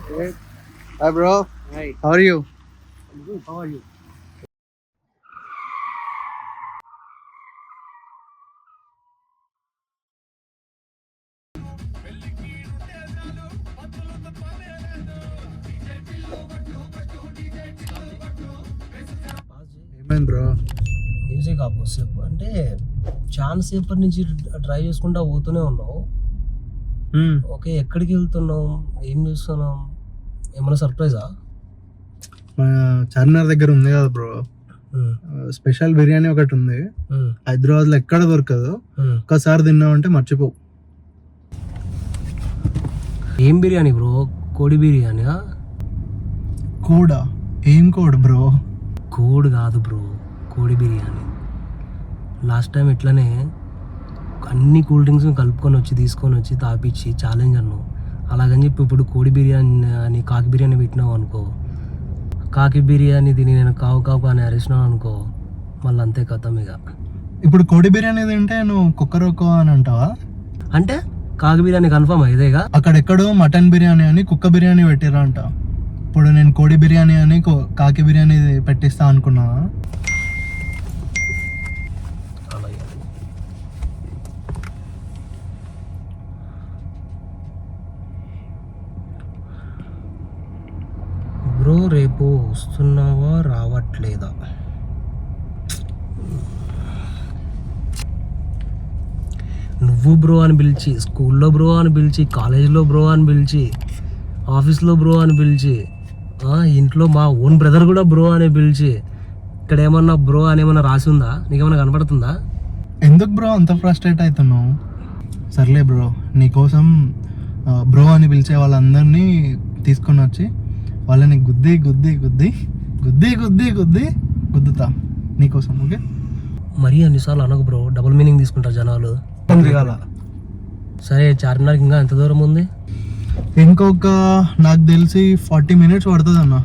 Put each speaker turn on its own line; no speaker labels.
Hi bro.
Hi.
How are you?
I'm good. How are you?
ఏమైంది bro?
Music ఆపోసేపు అంటే చాలా సేపటి నుంచి డ్రైవ్ చేసుకుంటా పోతూనే ఉన్నావు. ఓకే, ఎక్కడికి వెళ్తున్నావు, ఏం చేస్తున్నావు, ఏమైనా సర్ప్రైజా?
మన చార్మినార్ దగ్గర ఉంది కదా బ్రో, స్పెషల్ బిర్యానీ ఒకటి ఉంది. హైదరాబాద్లో ఎక్కడ దొరకదు. ఒక్కసారి తిన్నామంటే మర్చిపోవు.
ఏం బిర్యానీ బ్రో? కోడి బిర్యానీయా?
కోడా? ఏం కోడ్ బ్రో?
కోడ్ కాదు బ్రో, కోడి బిర్యానీ. లాస్ట్ టైం ఇట్లనే అన్ని కూల్ డ్రింక్స్ తీసుకొని వచ్చి తాపించి ఛాలెంజ్ అన్నావు. అలాగని చెప్పి ఇప్పుడు కోడి బిర్యానీ అని కాకి బిర్యానీ పెట్టినావు అనుకో, కాకి బిర్యానీ తిని నేను కావు అని అరిచినావు అనుకో, మళ్ళీ అంతే కథం ఇక.
ఇప్పుడు కోడి బిర్యానీ తింటే నువ్వు కుక్కరొక్కో అని అంటావా?
అంటే కాకి బిర్యానీ కన్ఫర్మ్ ఇదేగా.
అక్కడెక్కడో మటన్ బిర్యానీ అని కుక్క బిర్యానీ పెట్టిరా అంట. ఇప్పుడు నేను కోడి బిర్యానీ అని కాకి బిర్యానీ పెట్టిస్తా అనుకున్నా.
బ్రో రేపు వస్తున్నావా రావట్లేదా? నువ్వు బ్రో అని పిలిచి, స్కూల్లో బ్రో అని పిలిచి, కాలేజీలో బ్రో అని పిలిచి, ఆఫీస్లో బ్రో అని పిలిచి, ఇంట్లో మా ఓన్ బ్రదర్ కూడా బ్రో అని పిలిచి, ఇక్కడ ఏమన్నా బ్రో అని ఏమన్నా రాసి ఉందా? నీకేమన్నా కనపడుతుందా?
ఎందుకు బ్రో అంత ఫ్రస్ట్రేట్ అవుతున్నావు? సర్లే బ్రో, నీకోసం బ్రో అని పిలిచే వాళ్ళందరినీ తీసుకొని వచ్చి వాళ్ళని గుద్దుతా నీకోసం. ఓకే,
మరీ అన్నిసార్లు అనకు బ్రో, డబుల్ మీనింగ్ తీసుకుంటారు జనాలు. సరే, చార్మినార్కి ఇంకా ఎంత దూరం ఉంది?
ఇంకొక నాకు తెలిసి 40 minutes పడుతుంది అన్న.